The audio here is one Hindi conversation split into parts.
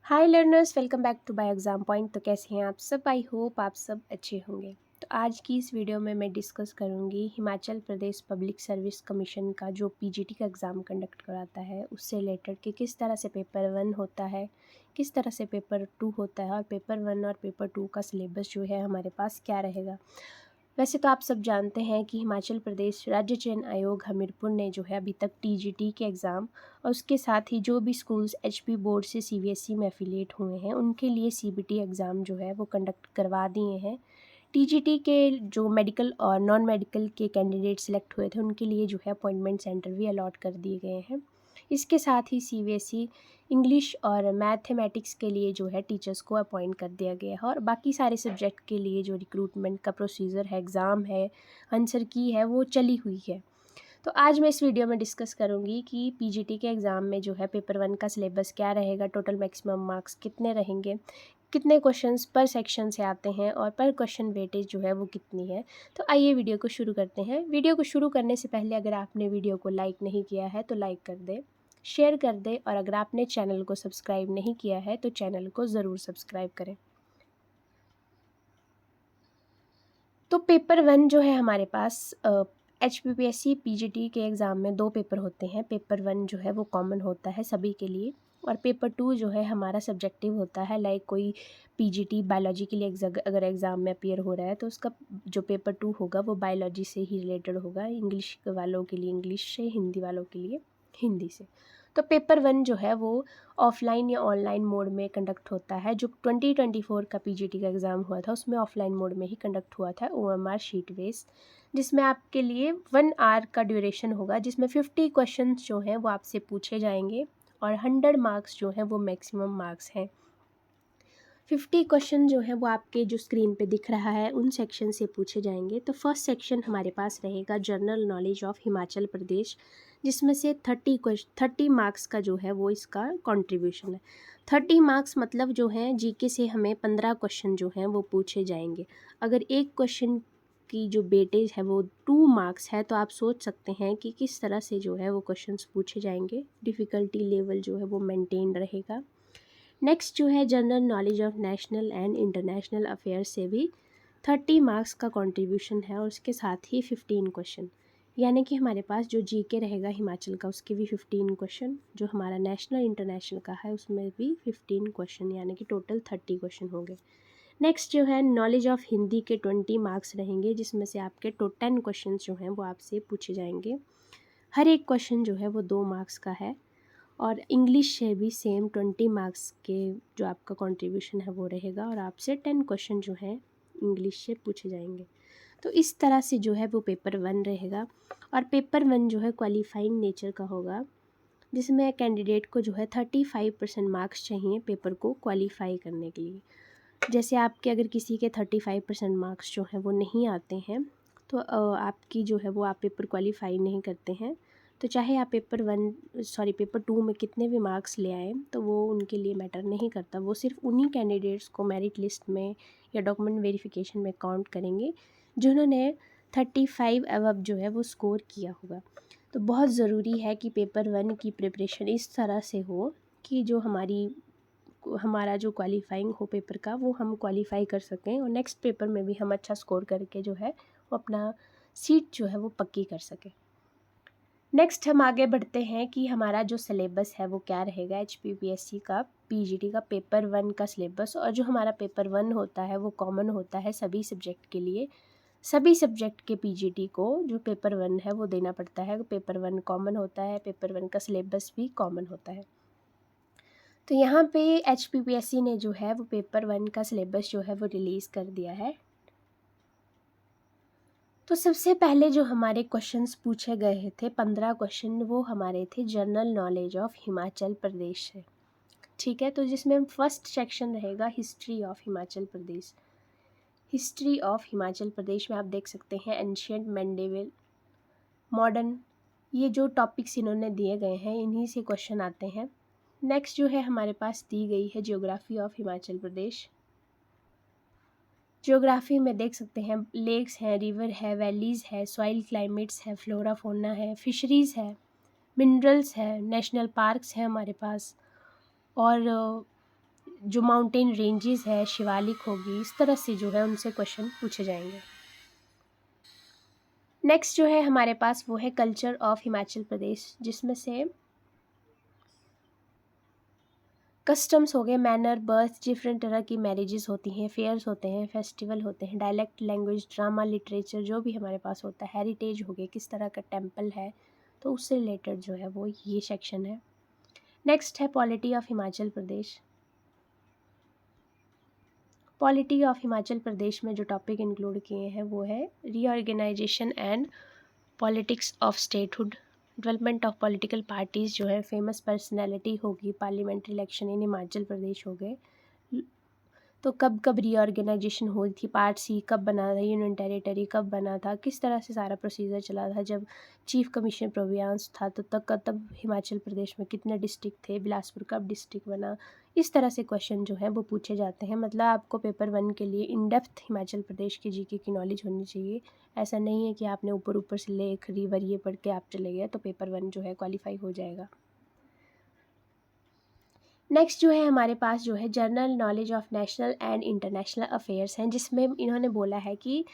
Hi learners, welcome back to by exam point. तो कैसे हैं आप सब? आई होप आप सब अच्छे होंगे। तो आज की इस वीडियो में मैं डिस्कस करूंगी Himachal Pradesh public service commission का जो पीजीटी का एग्ज़ाम कंडक्ट कराता है उससे रिलेटेड कि किस तरह से पेपर 1 होता है, किस तरह से पेपर 2 होता है और पेपर 1 और पेपर 2 का सिलेबस जो है हमारे पास क्या रहेगा। वैसे तो आप सब जानते हैं कि हिमाचल प्रदेश राज्य चयन आयोग हमीरपुर ने जो है अभी तक टीजीटी के एग्ज़ाम और उसके साथ ही जो भी स्कूल्स एचपी बोर्ड से सीबीएसई में एफिलिएट हुए हैं उनके लिए सीबीटी एग्ज़ाम जो है वो कंडक्ट करवा दिए हैं। टीजीटी के जो मेडिकल और नॉन मेडिकल के कैंडिडेट सेलेक्ट हुए थे उनके लिए जो है अपॉइंटमेंट सेंटर भी अलॉट कर दिए गए हैं। इसके साथ ही सीबीएसई इंग्लिश और मैथमेटिक्स के लिए जो है टीचर्स को अपॉइंट कर दिया गया है और बाकी सारे सब्जेक्ट के लिए जो रिक्रूटमेंट का प्रोसीजर है, एग्ज़ाम है, आंसर की है, वो चली हुई है। तो आज मैं इस वीडियो में डिस्कस करूंगी कि पीजीटी के एग्ज़ाम में जो है पेपर 1 का सिलेबस क्या रहेगा, टोटल मैक्सिमम मार्क्स कितने रहेंगे, कितने क्वेश्चंस पर सेक्शन से आते हैं और पर क्वेश्चन वेटेज जो है वो कितनी है। तो आइए वीडियो को शुरू करते हैं। वीडियो को शुरू करने से पहले अगर आपने वीडियो को लाइक नहीं किया है तो लाइक कर दें, शेयर कर दें और अगर आपने चैनल को सब्सक्राइब नहीं किया है तो चैनल को ज़रूर सब्सक्राइब करें। तो पेपर 1 जो है हमारे पास HPPSC PGT के एग्ज़ाम में 2 पेपर होते हैं। पेपर 1 जो है वो कॉमन होता है सभी के लिए और पेपर 2 जो है हमारा सब्जेक्टिव होता है। लाइक कोई PGT बायोलॉजी के लिए अगर एग्ज़ाम में अपीयर हो रहा है तो उसका जो पेपर 2 होगा वो बायोलॉजी से ही रिलेटेड होगा। इंग्लिश वालों के लिए इंग्लिश से, हिंदी वालों के लिए हिंदी से। तो पेपर 1 जो है वो ऑफलाइन या ऑनलाइन मोड में कंडक्ट होता है। जो 2024 का पीजीटी का एग्ज़ाम हुआ था उसमें ऑफलाइन मोड में ही कंडक्ट हुआ था, ओएमआर शीट बेस, जिसमें आपके लिए 1 आवर का ड्यूरेशन होगा, जिसमें 50 क्वेश्चंस जो हैं वो आपसे पूछे जाएंगे और 100 मार्क्स जो हैं वो मैक्सिमम मार्क्स हैं। 50 क्वेश्चन जो है वो आपके जो स्क्रीन पे दिख रहा है उन सेक्शन से पूछे जाएंगे। तो फर्स्ट सेक्शन हमारे पास रहेगा जनरल नॉलेज ऑफ हिमाचल प्रदेश, जिसमें से 30 मार्क्स का जो है वो इसका कंट्रीब्यूशन है। 30 मार्क्स मतलब जो है जीके से हमें 15 क्वेश्चन जो हैं वो पूछे जाएंगे। अगर एक क्वेश्चन की जो वेटेज है वो 2 मार्क्स है तो आप सोच सकते हैं कि किस तरह से जो है वो क्वेश्चंस पूछे जाएंगे। डिफ़िकल्टी लेवल जो है वो मेंटेन रहेगा। नेक्स्ट जो है general knowledge of national and international affairs से भी 30 मार्क्स का कंट्रीब्यूशन है और उसके साथ ही 15 क्वेश्चन, यानी कि हमारे पास जो जीके रहेगा हिमाचल का उसके भी 15 क्वेश्चन, जो हमारा नेशनल इंटरनेशनल का है उसमें भी 15 क्वेश्चन, यानी कि टोटल 30 क्वेश्चन होंगे। नेक्स्ट जो है नॉलेज ऑफ हिंदी के 20 मार्क्स रहेंगे, जिसमें से आपके 10 क्वेश्चन जो हैं वो आपसे पूछे जाएंगे। हर एक क्वेश्चन जो है वो 2 मार्क्स का है और इंग्लिश से भी सेम 20 मार्क्स के जो आपका कंट्रीब्यूशन है वो रहेगा और आपसे 10 क्वेश्चन जो हैं इंग्लिश से पूछे जाएंगे। तो इस तरह से जो है वो पेपर 1 रहेगा और पेपर 1 जो है क्वालिफाइंग नेचर का होगा, जिसमें कैंडिडेट को जो है 35% मार्क्स चाहिए पेपर को क्वालिफाई करने के लिए। जैसे आपके अगर किसी के 35% मार्क्स जो हैं वो नहीं आते हैं तो आपकी जो है वो आप पेपर क्वालिफाई नहीं करते हैं, तो चाहे आप पेपर 2 में कितने भी मार्क्स ले आए तो वो उनके लिए मैटर नहीं करता। वो सिर्फ उन्हीं कैंडिडेट्स को मेरिट लिस्ट में या डॉक्यूमेंट वेरिफिकेशन में काउंट करेंगे जिन्होंने 35 अबव जो है वो स्कोर किया होगा। तो बहुत ज़रूरी है कि पेपर 1 की प्रिपरेशन इस तरह से हो कि जो हमारा जो क्वालिफाइंग हो पेपर का वो हम क्वालिफाई कर सकें और नेक्स्ट पेपर में भी हम अच्छा स्कोर करके जो है वो अपना सीट जो है वो पक्की कर सकें। नेक्स्ट हम आगे बढ़ते हैं कि हमारा जो सिलेबस है वो क्या रहेगा। HPPSC का पीजीटी का पेपर 1 का सिलेबस, और जो हमारा पेपर 1 होता है वो कॉमन होता है सभी सब्जेक्ट के लिए। सभी सब्जेक्ट के पीजीटी को जो पेपर 1 है वो देना पड़ता है। पेपर 1 कॉमन होता है, पेपर 1 का सिलेबस भी कॉमन होता है। तो यहाँ पे HPPSC ने जो है वो पेपर 1 का सिलेबस जो है वो रिलीज़ कर दिया है। तो सबसे पहले जो हमारे क्वेश्चंस पूछे गए थे 15 क्वेश्चन, वो हमारे थे general knowledge of Himachal Pradesh से। ठीक है, तो जिसमें फर्स्ट सेक्शन रहेगा history of Himachal Pradesh. History of Himachal Pradesh में आप देख सकते हैं एंशियंट, मेंडेवल, मॉडर्न, ये जो टॉपिक्स इन्होंने दिए गए हैं इन्हीं से क्वेश्चन आते हैं। नेक्स्ट जो है हमारे पास दी गई है geography of Himachal Pradesh. Geography में देख सकते हैं लेक्स हैं, रिवर है, वैलीज़ है, सॉइल क्लाइमेट्स है, फ्लोरा फौना है, फिशरीज़ है, मिनरल्स है, नेशनल पार्क्स हैं हमारे पास, और जो माउंटेन रेंजेस है, शिवालिक होगी, इस तरह से जो है उनसे क्वेश्चन पूछे जाएंगे। नेक्स्ट जो है हमारे पास वो है कल्चर ऑफ हिमाचल प्रदेश, जिसमें से कस्टम्स हो गए, मैनर, बर्थ, डिफरेंट तरह की मैरिजेस होती हैं, फेयर्स होते हैं, फेस्टिवल होते हैं, डायलेक्ट, लैंग्वेज, ड्रामा, लिटरेचर जो भी हमारे पास होता है, हेरिटेज हो गए, किस तरह का टेम्पल है, तो उससे रिलेटेड जो है वो ये सेक्शन है। नेक्स्ट है polity of Himachal Pradesh. Polity of Himachal Pradesh में जो टॉपिक इंक्लूड किए हैं वो है reorganisation and politics of statehood, development of political parties जो है, फेमस पर्सनैलिटी होगी, parliamentary election in Himachal Pradesh हो गए, तो कब कब रीऑर्गेनाइजेशन हुई थी, पार्ट सी कब बना था, यूनियन टेरिटरी कब बना था, किस तरह से सारा प्रोसीजर चला था, जब चीफ कमिश्नर प्रोविंस था तो तब हिमाचल प्रदेश में कितने डिस्ट्रिक्ट थे, बिलासपुर कब डिस्ट्रिक्ट बना, इस तरह से क्वेश्चन जो है वो पूछे जाते हैं। मतलब आपको पेपर 1 के लिए इन डेप्थ हिमाचल प्रदेश के जीके की नॉलेज होनी चाहिए। ऐसा नहीं है कि आपने ऊपर ऊपर से लेख रिवर ये पढ़ के आप चले गए तो पेपर 1 जो है क्वालिफाई हो जाएगा। नेक्स्ट जो है हमारे पास जो है general knowledge of national and international affairs हैं, जिसमें इन्होंने बोला है कि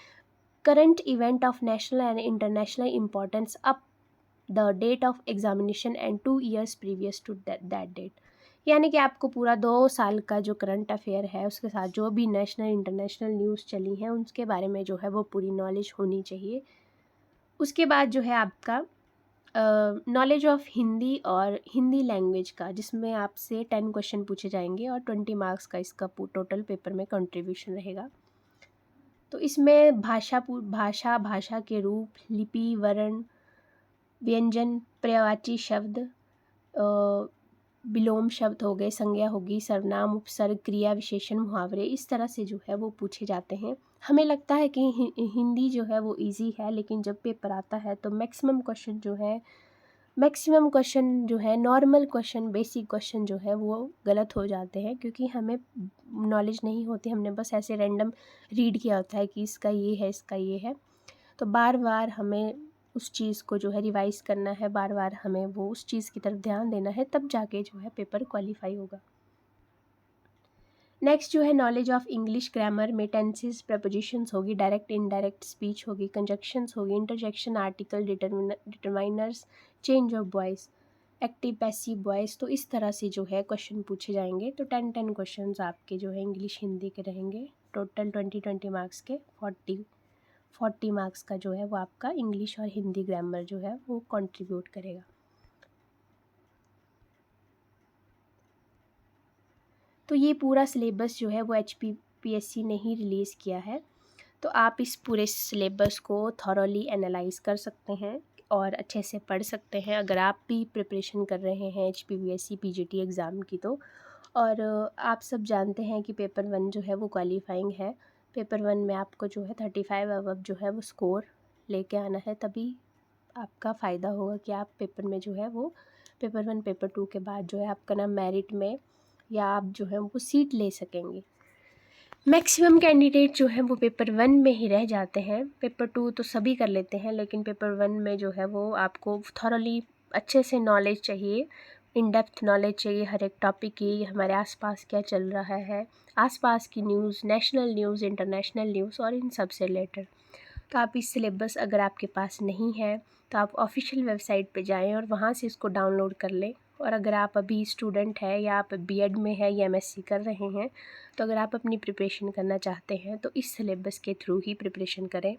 current event of national and international importance up the date of examination and 2 years previous to that date. यानी कि आपको पूरा 2 साल का जो करंट अफेयर है उसके साथ जो भी नेशनल इंटरनेशनल न्यूज़ चली हैं उसके बारे में जो है वो पूरी नॉलेज होनी चाहिए। उसके बाद जो है आपका नॉलेज ऑफ हिंदी और हिंदी लैंग्वेज का, जिसमें आपसे 10 क्वेश्चन पूछे जाएंगे और 20 मार्क्स का इसका टोटल पेपर में कंट्रीब्यूशन रहेगा। तो इसमें भाषा के रूप, लिपि, वर्ण, व्यंजन, पर्यायवाची शब्द, विलोम शब्द हो गए, संज्ञा होगी, सर्वनाम, उपसर्ग, क्रिया विशेषण, मुहावरे, इस तरह से जो है वो पूछे जाते हैं। हमें लगता है कि हिंदी जो है वो इजी है, लेकिन जब पेपर आता है तो मैक्सिमम क्वेश्चन जो है नॉर्मल क्वेश्चन, बेसिक क्वेश्चन जो है वो गलत हो जाते हैं, क्योंकि हमें नॉलेज नहीं होती, हमने बस ऐसे रैंडम रीड किया होता है कि इसका ये है, इसका ये है। तो बार बार हमें उस चीज़ को जो है रिवाइज़ करना है, बार बार हमें वो उस चीज़ की तरफ ध्यान देना है, तब जाके जो है पेपर क्वालिफाई होगा। नेक्स्ट जो है नॉलेज ऑफ इंग्लिश ग्रामर में टेंसेस, प्रपोजिशंस होगी, डायरेक्ट इनडायरेक्ट स्पीच होगी, कंजक्शंस होगी, interjection, article, determiners, change of voice, active passive voice. तो इस तरह से जो है क्वेश्चन पूछे जाएंगे। तो 10 क्वेश्चन आपके जो है इंग्लिश हिंदी के रहेंगे, टोटल 20 मार्क्स के 40 मार्क्स का जो है वो आपका इंग्लिश और हिंदी ग्रामर जो है वो कंट्रीब्यूट करेगा। तो ये पूरा सिलेबस जो है वो HPPSC ने ही रिलीज़ किया है। तो आप इस पूरे सिलेबस को थॉरोली एनालाइज कर सकते हैं और अच्छे से पढ़ सकते हैं अगर आप भी प्रिपरेशन कर रहे हैं HPPSC PGT एग्ज़ाम की। तो और आप सब जानते हैं कि पेपर 1 जो है वो क्वालिफाइंग है। पेपर 1 में आपको जो है 35 अबव जो है वो स्कोर लेके आना है, तभी आपका फ़ायदा होगा कि आप पेपर में जो है वो पेपर 1 पेपर 2 के बाद जो है आपका ना मेरिट में या आप जो है वो सीट ले सकेंगे। मैक्सिमम कैंडिडेट जो है वो पेपर 1 में ही रह जाते हैं, पेपर 2 तो सभी कर लेते हैं, लेकिन पेपर 1 में जो है वो आपको थॉरोली अच्छे से नॉलेज चाहिए, इन डेप्थ नॉलेज चाहिए हर एक टॉपिक की, हमारे आसपास क्या चल रहा है, आसपास की news, national news, international news और इन सब से रिलेटेड। तो आप इस सिलेबस अगर आपके पास नहीं है तो आप ऑफिशियल वेबसाइट पे जाएं और वहाँ से इसको डाउनलोड कर लें। और अगर आप अभी स्टूडेंट हैं या आप बीएड में हैं या MSc कर रहे हैं, तो अगर आप अपनी प्रिपरेशन करना चाहते हैं तो इस सिलेबस के थ्रू ही प्रिपरेशन करें।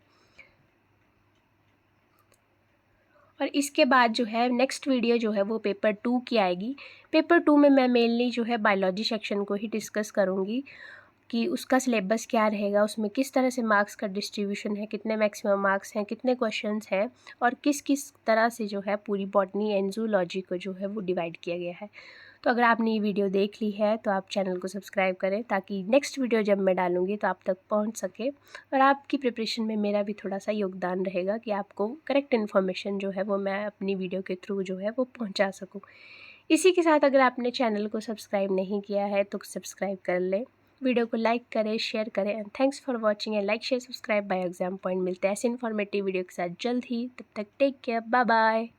और इसके बाद जो है नेक्स्ट वीडियो जो है वो पेपर 2 की आएगी। पेपर 2 में मैं मेनली जो है बायोलॉजी सेक्शन को ही डिस्कस करूँगी कि उसका सिलेबस क्या रहेगा, उसमें किस तरह से मार्क्स का डिस्ट्रीब्यूशन है, कितने मैक्सिमम मार्क्स हैं, कितने क्वेश्चंस हैं और किस किस तरह से जो है पूरी बॉटनी एंड जूलॉजी को जो है वो डिवाइड किया गया है। तो अगर आपने ये वीडियो देख ली है तो आप चैनल को सब्सक्राइब करें ताकि नेक्स्ट वीडियो जब मैं डालूँगी तो आप तक पहुँच सके और आपकी प्रिपरेशन में मेरा भी थोड़ा सा योगदान रहेगा कि आपको करेक्ट इन्फॉर्मेशन जो है वो मैं अपनी वीडियो के थ्रू जो है वो पहुँचा सकूँ। इसी के साथ अगर आपने चैनल को सब्सक्राइब नहीं किया है तो सब्सक्राइब कर लें, वीडियो को लाइक करें, शेयर करें and thanks for watching and like share subscribe by exam point. मिलते हैं ऐसे इन्फॉर्मेटिव वीडियो के साथ जल्द ही, तब तक टेक केयर, बाय बाय।